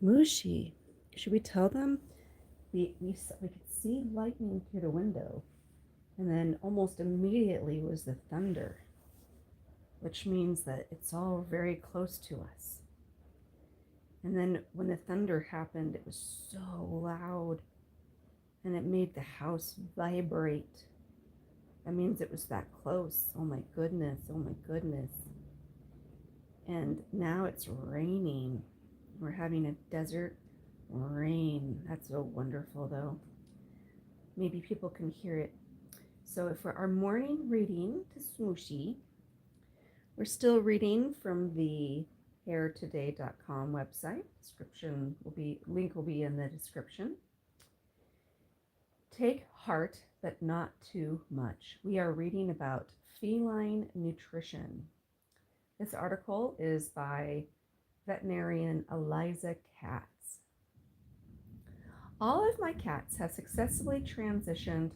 Mushi. Should we tell them? We could see lightning through the window, and then almost immediately was the thunder, which means that it's all very close to us. And then when the thunder happened, it was so loud and it made the house vibrate. That means it was that close. Oh my goodness, oh my goodness. And now it's raining. We're having a desert rain. That's so wonderful, though. Maybe people can hear it. So, for our morning reading to Smooshy, we're still reading from the hairtoday.com website. Link will be in the description. Take heart, but not too much. We are reading about feline nutrition. This article is by veterinarian Eliza Katz. All of my cats have successfully transitioned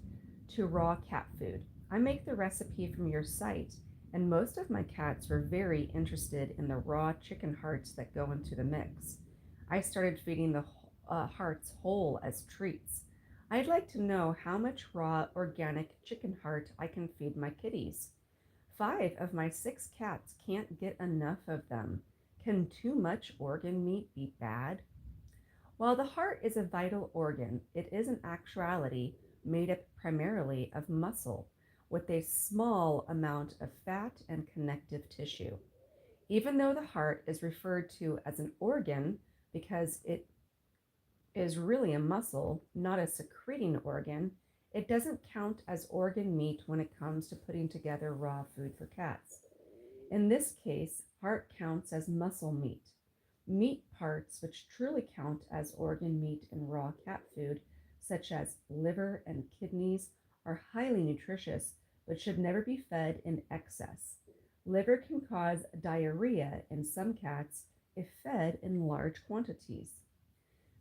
to raw cat food. I make the recipe from your site, and most of my cats were very interested in the raw chicken hearts that go into the mix. I started feeding the hearts whole as treats. I'd like to know how much raw organic chicken heart I can feed my kitties. 5 of my 6 cats can't get enough of them. Can too much organ meat be bad? While the heart is a vital organ, it is in actuality made up primarily of muscle, with a small amount of fat and connective tissue. Even though the heart is referred to as an organ because it is really a muscle, not a secreting organ, it doesn't count as organ meat when it comes to putting together raw food for cats. In this case, heart counts as muscle meat. Meat parts which truly count as organ meat in raw cat food, such as liver and kidneys, are highly nutritious but should never be fed in excess. Liver can cause diarrhea in some cats if fed in large quantities.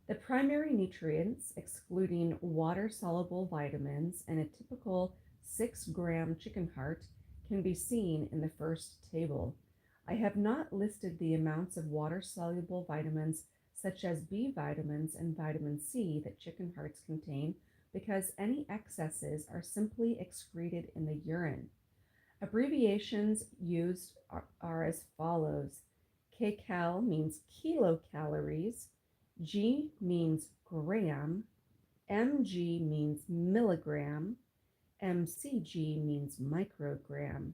The primary nutrients, excluding water-soluble vitamins and a typical 6-gram chicken heart, can be seen in the first table. I have not listed the amounts of water-soluble vitamins such as B vitamins and vitamin C that chicken hearts contain because any excesses are simply excreted in the urine. Abbreviations used are as follows. kcal means kilocalories, G means gram, mg means milligram, mcg means microgram.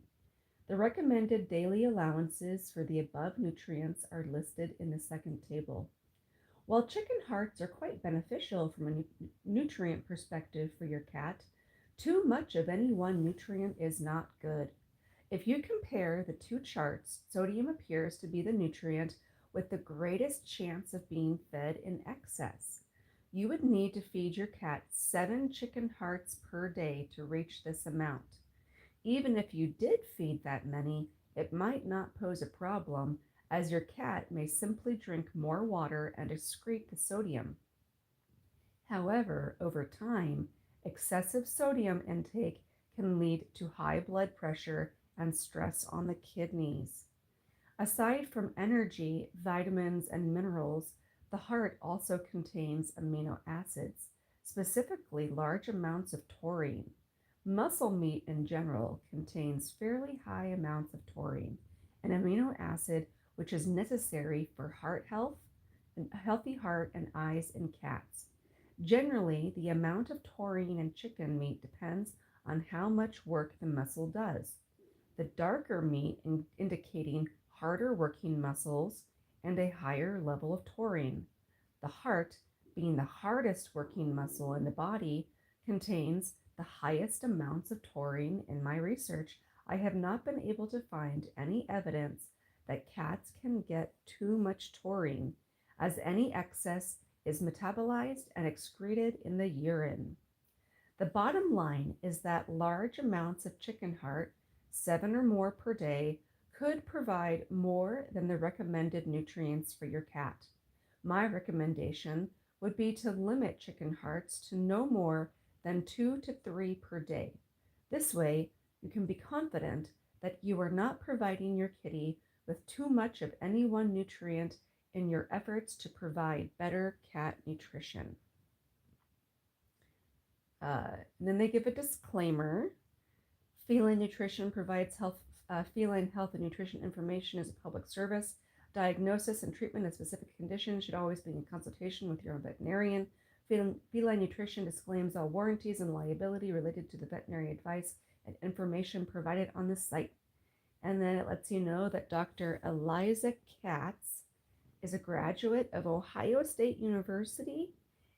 The recommended daily allowances for the above nutrients are listed in the second table. While chicken hearts are quite beneficial from a nutrient perspective for your cat, too much of any one nutrient is not good. If you compare the two charts, sodium appears to be the nutrient with the greatest chance of being fed in excess. You would need to feed your cat 7 chicken hearts per day to reach this amount. Even if you did feed that many, it might not pose a problem, as your cat may simply drink more water and excrete the sodium. However, over time, excessive sodium intake can lead to high blood pressure and stress on the kidneys. Aside from energy, vitamins, and minerals, the heart also contains amino acids, specifically large amounts of taurine. Muscle meat in general contains fairly high amounts of taurine, an amino acid which is necessary for heart health, a healthy heart, and eyes in cats. Generally, the amount of taurine in chicken meat depends on how much work the muscle does. The darker meat indicating harder working muscles and a higher level of taurine. The heart, being the hardest working muscle in the body, contains the highest amounts of taurine. In my research, I have not been able to find any evidence that cats can get too much taurine, as any excess is metabolized and excreted in the urine. The bottom line is that large amounts of chicken heart, 7 or more per day, could provide more than the recommended nutrients for your cat. My recommendation would be to limit chicken hearts to no more than 2 to 3 per day. This way, you can be confident that you are not providing your kitty with too much of any one nutrient in your efforts to provide better cat nutrition. And then they give a disclaimer. Feline Nutrition provides feline health and nutrition information as a public service. Diagnosis and treatment of specific conditions should always be in consultation with your own veterinarian. Feline Nutrition disclaims all warranties and liability related to the veterinary advice and information provided on the site. And then it lets you know that Dr. Eliza Katz is a graduate of Ohio State University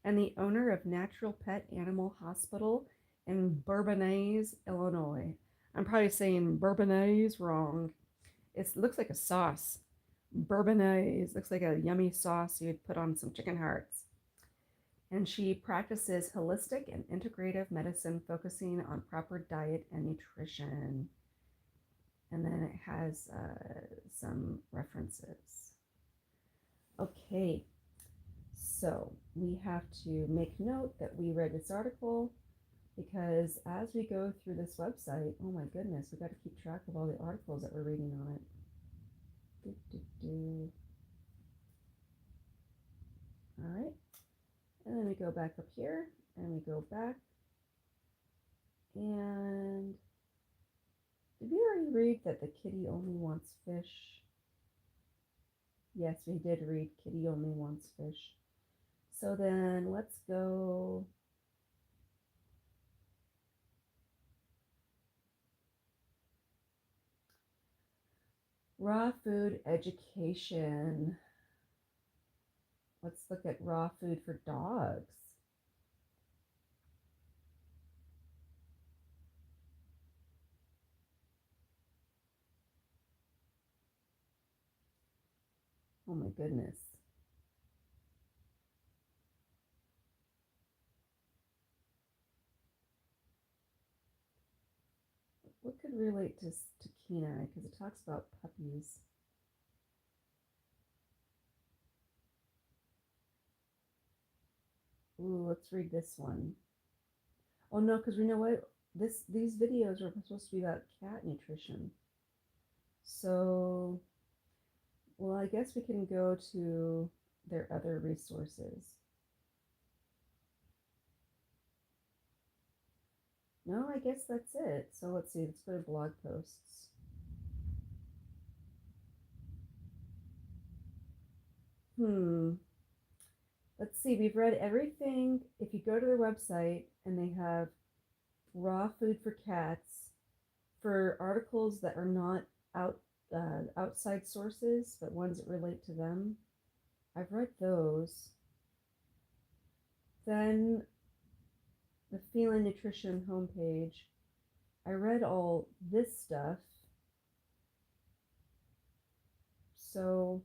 and the owner of Natural Pet Animal Hospital in Bourbonnais, Illinois. I'm probably saying Bourbonnais wrong. It looks like a sauce. Bourbonnais looks like a yummy sauce you'd put on some chicken hearts. And she practices holistic and integrative medicine, focusing on proper diet and nutrition. And then it has some references. Okay, so we have to make note that we read this article, because as we go through this website, oh my goodness, we got to keep track of all the articles that we're reading on it. All right, and then we go back up here, and we go back, and did we already read that the kitty only wants fish? Yes, we did read kitty only wants fish. So then let's go. Raw food education. Let's look at raw food for dogs. Oh my goodness. What could relate to Kenai? Because it talks about puppies. Ooh, let's read this one. Oh no, because we know what these videos are supposed to be about cat nutrition. So, well, I guess we can go to their other resources. No, I guess that's it. So let's see, let's go to blog posts. Let's see, we've read everything. If you go to their website and they have raw food for cats, for articles that are not outside sources, but ones that relate to them, I've read those. Then the Feline Nutrition homepage, I read all this stuff. So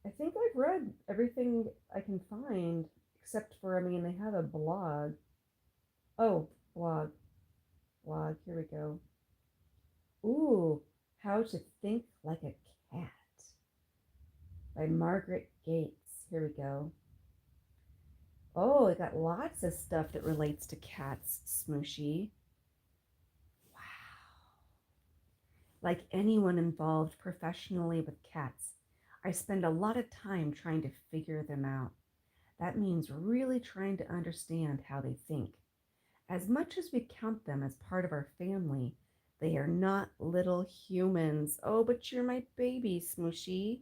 I think I've read everything I can find, except for, I mean, they have a blog. Oh, blog. Here we go. Ooh, How to Think Like a Cat by Margaret Gates. Here we go. Oh, it got lots of stuff that relates to cats, Smooshy. Wow. Like anyone involved professionally with cats, I spend a lot of time trying to figure them out. That means really trying to understand how they think. As much as we count them as part of our family, they are not little humans. Oh, but you're my baby, Smooshy.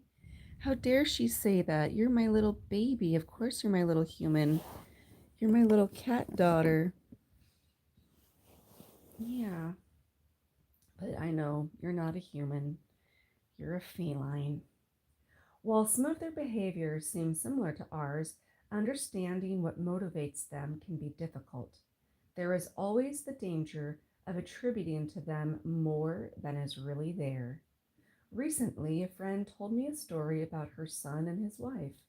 How dare she say that? You're my little baby. Of course you're my little human. You're my little cat daughter. Yeah, but I know you're not a human. You're a feline. While some of their behaviors seem similar to ours, understanding what motivates them can be difficult. There is always the danger of attributing to them more than is really there. Recently, a friend told me a story about her son and his wife.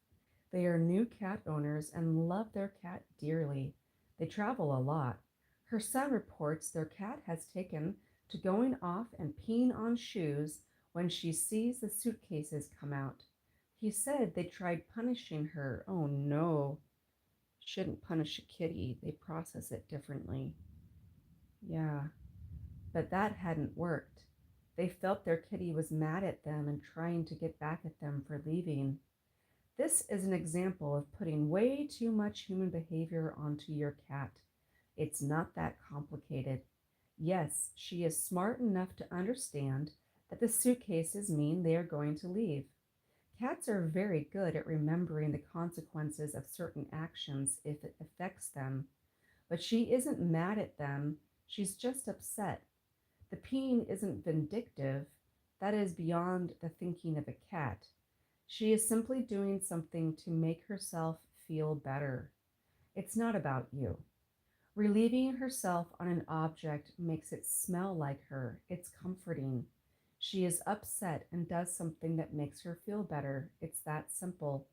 They are new cat owners and love their cat dearly. They travel a lot. Her son reports their cat has taken to going off and peeing on shoes when she sees the suitcases come out. He said they tried punishing her. Oh no, shouldn't punish a kitty. They process it differently. Yeah, but that hadn't worked. They felt their kitty was mad at them and trying to get back at them for leaving. This is an example of putting way too much human behavior onto your cat. It's not that complicated. Yes, she is smart enough to understand that the suitcases mean they are going to leave. Cats are very good at remembering the consequences of certain actions if it affects them, but she isn't mad at them, she's just upset. The peeing isn't vindictive, that is beyond the thinking of a cat. She is simply doing something to make herself feel better. It's not about you. Relieving herself on an object makes it smell like her. It's comforting. She is upset and does something that makes her feel better. It's that simple.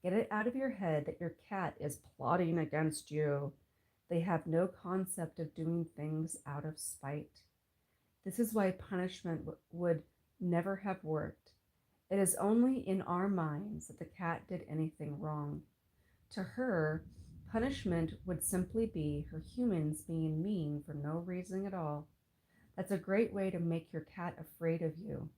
Get it out of your head that your cat is plotting against you. They have no concept of doing things out of spite. This is why punishment would never have worked. It is only in our minds that the cat did anything wrong. To her, punishment would simply be her humans being mean for no reason at all. That's a great way to make your cat afraid of you.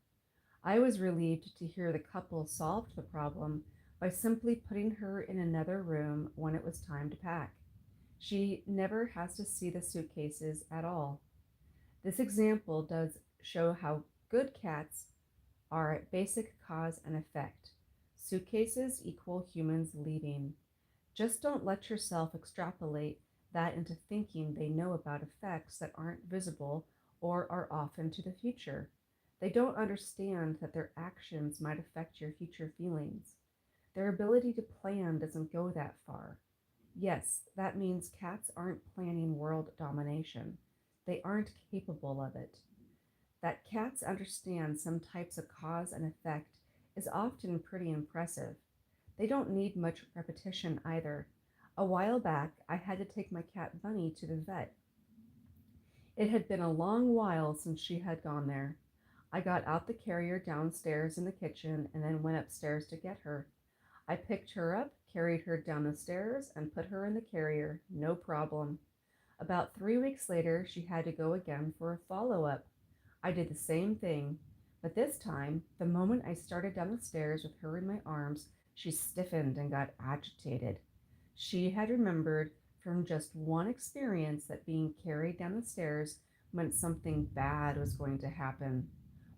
I was relieved to hear the couple solved the problem by simply putting her in another room when it was time to pack. She never has to see the suitcases at all. This example does show how good cats are at basic cause and effect. Suitcases equal humans leaving. Just don't let yourself extrapolate that into thinking they know about effects that aren't visible or are off into the future. They don't understand that their actions might affect your future feelings. Their ability to plan doesn't go that far. Yes, that means cats aren't planning world domination. They aren't capable of it. That cats understand some types of cause and effect is often pretty impressive. They don't need much repetition either. A while back, I had to take my cat Bunny to the vet. It had been a long while since she had gone there. I got out the carrier downstairs in the kitchen and then went upstairs to get her. I picked her up, carried her down the stairs, and put her in the carrier. No problem. About 3 weeks later, she had to go again for a follow up. I did the same thing, but this time, the moment I started down the stairs with her in my arms, she stiffened and got agitated. She had remembered from just one experience that being carried down the stairs meant something bad was going to happen.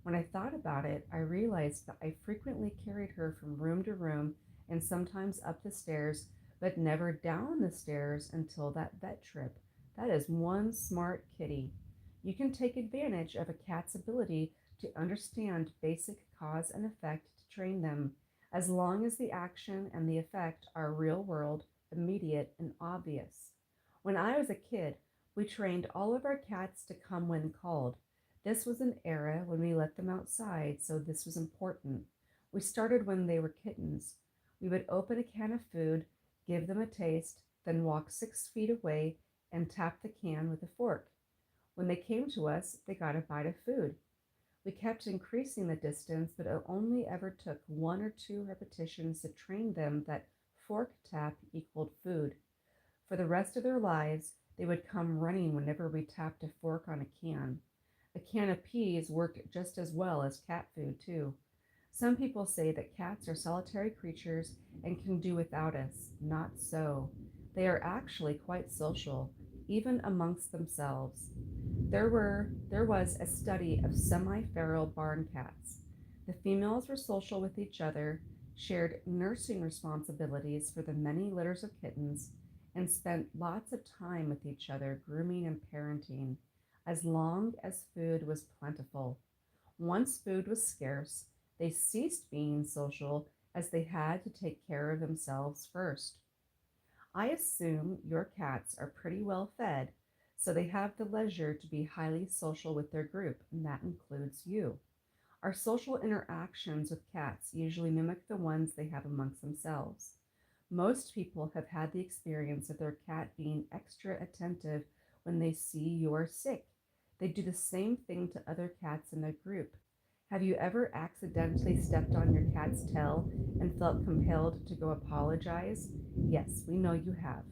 When I thought about it, I realized that I frequently carried her from room to room and sometimes up the stairs, but never down the stairs until that vet trip. That is one smart kitty. You can take advantage of a cat's ability to understand basic cause and effect to train them, as long as the action and the effect are real world, immediate, and obvious. When I was a kid, we trained all of our cats to come when called. This was an era when we let them outside, so this was important. We started when they were kittens. We would open a can of food, give them a taste, then walk 6 feet away and tap the can with a fork. When they came to us, they got a bite of food. We kept increasing the distance, but it only ever took 1 or 2 repetitions to train them that fork tap equaled food. For the rest of their lives, they would come running whenever we tapped a fork on a can. A can of peas worked just as well as cat food, too. Some people say that cats are solitary creatures and can do without us. Not so. They are actually quite social, even amongst themselves. There was a study of semi-feral barn cats. The females were social with each other, shared nursing responsibilities for the many litters of kittens, and spent lots of time with each other grooming and parenting, as long as food was plentiful. Once food was scarce, they ceased being social as they had to take care of themselves first. I assume your cats are pretty well fed, so they have the leisure to be highly social with their group, and that includes you. Our social interactions with cats usually mimic the ones they have amongst themselves. Most people have had the experience of their cat being extra attentive when they see you are sick. They do the same thing to other cats in their group. Have you ever accidentally stepped on your cat's tail and felt compelled to go apologize? Yes, we know you have.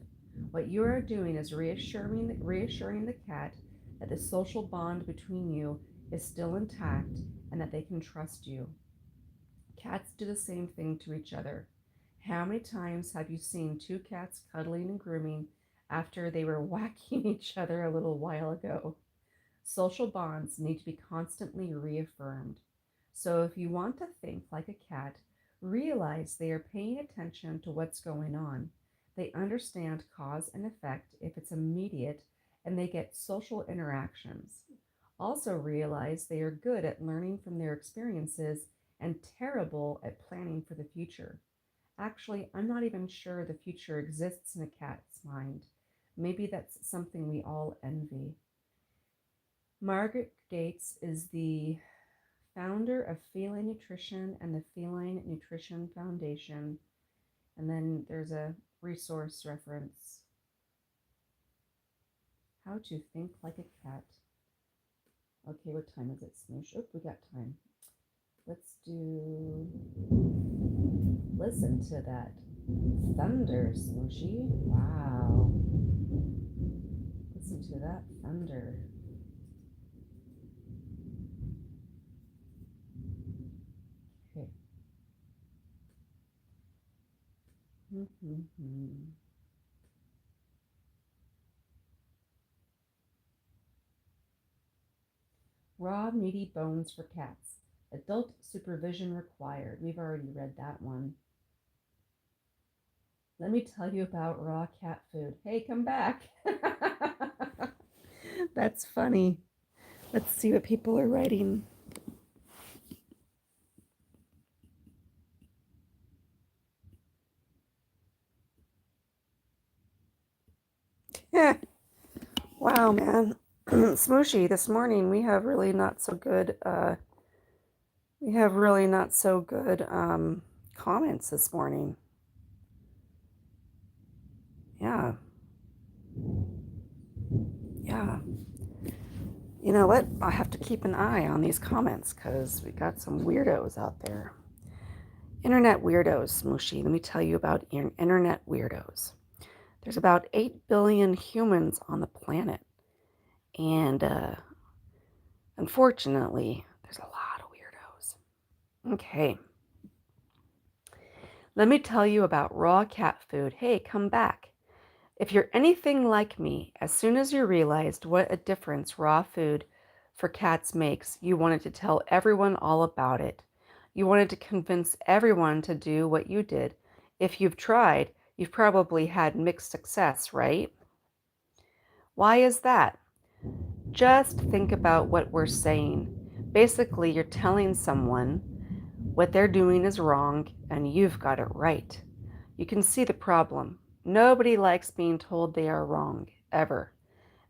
What you are doing is reassuring the cat that the social bond between you is still intact and that they can trust you. Cats do the same thing to each other. How many times have you seen two cats cuddling and grooming after they were whacking each other a little while ago? Social bonds need to be constantly reaffirmed. So if you want to think like a cat, realize they are paying attention to what's going on. They understand cause and effect if it's immediate, and they get social interactions. Also realize they are good at learning from their experiences and terrible at planning for the future. Actually, I'm not even sure the future exists in a cat's mind. Maybe that's something we all envy. Margaret Gates is the founder of Feline Nutrition and the Feline Nutrition Foundation. And then there's a resource reference. How to think like a cat. Okay, what time is it, Smoosh? Oh, we got time. Let's do. Listen to that thunder, Smooshy. Wow. Listen to that thunder. Okay. Raw, meaty bones for cats. Adult supervision required. We've already read that one. Let me tell you about raw cat food. Hey, come back. That's funny. Let's see what people are writing. Yeah. Wow, man. Smooshy, this morning we have really not so good comments this morning. Yeah. Yeah. You know what? I have to keep an eye on these comments because we got some weirdos out there. Internet weirdos, Smooshy. Let me tell you about internet weirdos. There's about 8 billion humans on the planet. And unfortunately, there's a lot of weirdos. Okay. Let me tell you about raw cat food. Hey, come back. If you're anything like me, as soon as you realized what a difference raw food for cats makes, you wanted to tell everyone all about it. You wanted to convince everyone to do what you did. If you've tried, you've probably had mixed success, right? Why is that? Just think about what we're saying. Basically, you're telling someone what they're doing is wrong and you've got it right. You can see the problem. Nobody likes being told they are wrong, ever.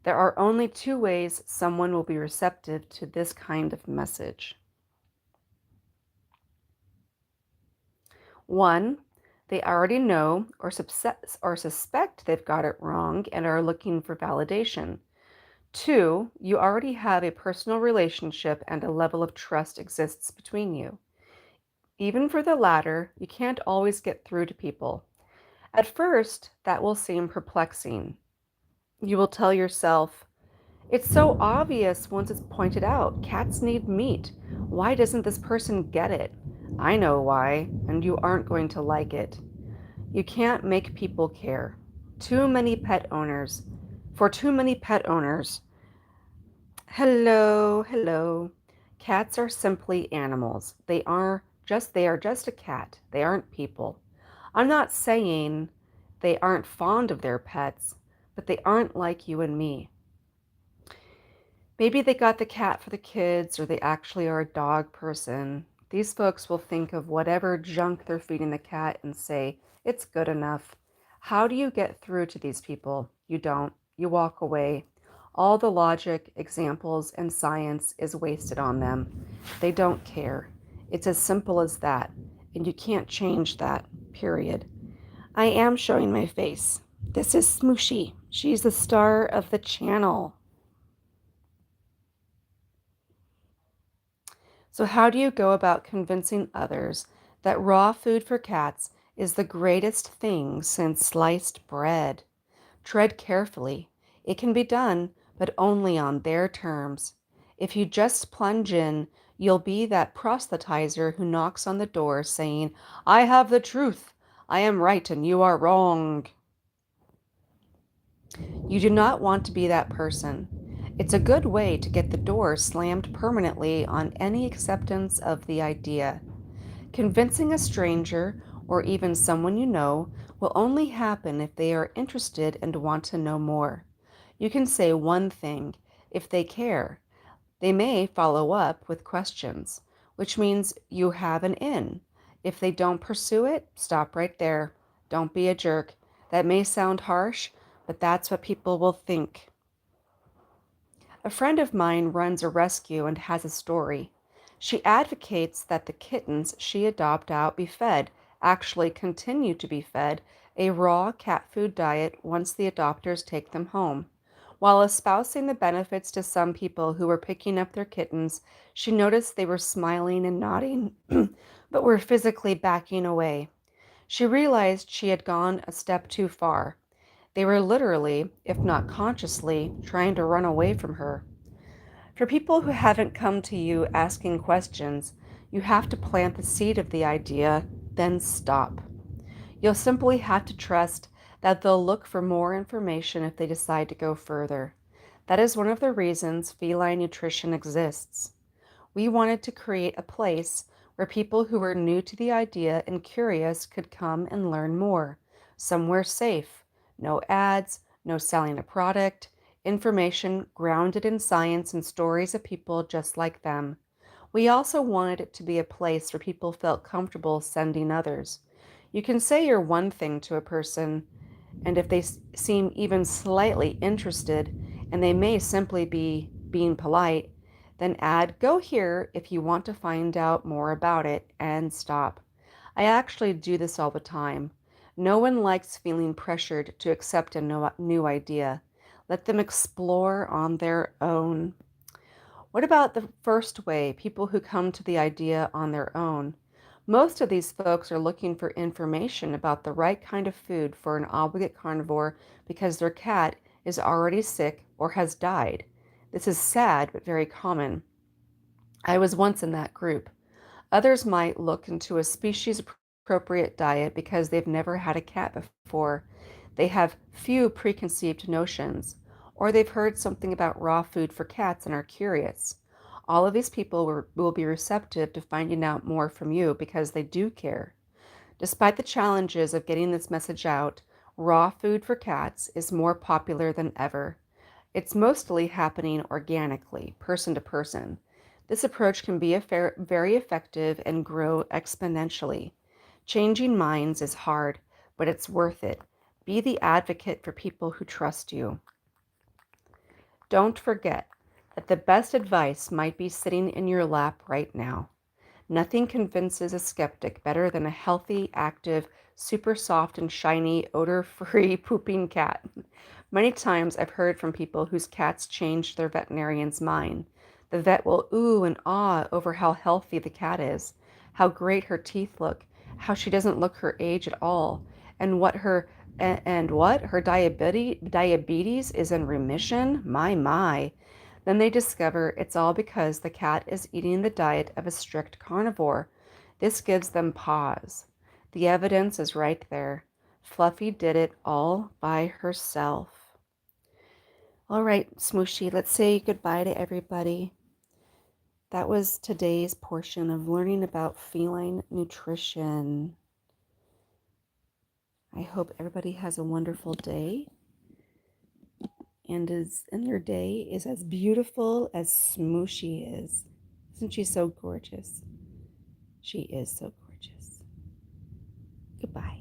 There are only two ways someone will be receptive to this kind of message. One, they already know or suspect they've got it wrong and are looking for validation. Two, you already have a personal relationship and a level of trust exists between you. Even for the latter, you can't always get through to people. At first, that will seem perplexing. You will tell yourself, it's so obvious once it's pointed out. Cats need meat. Why doesn't this person get it? I know why, and you aren't going to like it. You can't make people care. For too many pet owners, hello. Cats are simply animals. They are just a cat. They aren't people. I'm not saying they aren't fond of their pets, but they aren't like you and me. Maybe they got the cat for the kids, or they actually are a dog person. These folks will think of whatever junk they're feeding the cat and say, it's good enough. How do you get through to these people? You don't. You walk away. All the logic, examples, and science is wasted on them. They don't care. It's as simple as that, and you can't change that, period. I am showing my face. This is Smooshy. She's the star of the channel. So how do you go about convincing others that raw food for cats is the greatest thing since sliced bread? Tread carefully. It can be done, but only on their terms. If you just plunge in, you'll be that proselytizer who knocks on the door saying, I have the truth. I am right and you are wrong. You do not want to be that person. It's a good way to get the door slammed permanently on any acceptance of the idea. Convincing a stranger, or even someone you know, will only happen if they are interested and want to know more. You can say one thing if they care. They may follow up with questions, which means you have an in. If they don't pursue it, stop right there. Don't be a jerk. That may sound harsh, but that's what people will think. A friend of mine runs a rescue and has a story. She advocates that the kittens she adopts out be fed actually continue to be fed a raw cat food diet once the adopters take them home. While espousing the benefits to some people who were picking up their kittens, she noticed they were smiling and nodding, but were physically backing away. She realized she had gone a step too far. They were literally, if not consciously, trying to run away from her. For people who haven't come to you asking questions, you have to plant the seed of the idea, then stop. You'll simply have to trust that they'll look for more information if they decide to go further. That is one of the reasons feline nutrition exists. We wanted to create a place where people who were new to the idea and curious could come and learn more. Somewhere safe, no ads, no selling a product, information grounded in science and stories of people just like them. We also wanted it to be a place where people felt comfortable sending others. You can say you're one thing to a person, and if they seem even slightly interested, and they may simply be being polite, then add "go here" if you want to find out more about it, and stop. I actually do this all the time. No one likes feeling pressured to accept a new idea. Let them explore on their own. What about the first way, people who come to the idea on their own? Most of these folks are looking for information about the right kind of food for an obligate carnivore because their cat is already sick or has died. This is sad but very common. I was once in that group. Others might look into a species appropriate diet because they've never had a cat before. They have few preconceived notions, or they've heard something about raw food for cats and are curious. All of these people will be receptive to finding out more from you because they do care. Despite the challenges of getting this message out, raw food for cats is more popular than ever. It's mostly happening organically, person to person. This approach can be very effective and grow exponentially. Changing minds is hard, but it's worth it. Be the advocate for people who trust you. Don't forget that the best advice might be sitting in your lap right now. Nothing convinces a skeptic better than a healthy, active, super soft and shiny, odor-free pooping cat. Many times I've heard from people whose cats changed their veterinarian's mind. The vet will ooh and ah over how healthy the cat is, how great her teeth look, how she doesn't look her age at all, and what her diabetes is in remission. My. Then they discover it's all because the cat is eating the diet of a strict carnivore. This gives them pause. The evidence is right there. Fluffy did it all by herself. All right, Smooshy, let's say goodbye to everybody. That was today's portion of learning about feline nutrition. I hope everybody has a wonderful day and their day is as beautiful as Smooshy is. Isn't she so gorgeous? She is so gorgeous. Goodbye.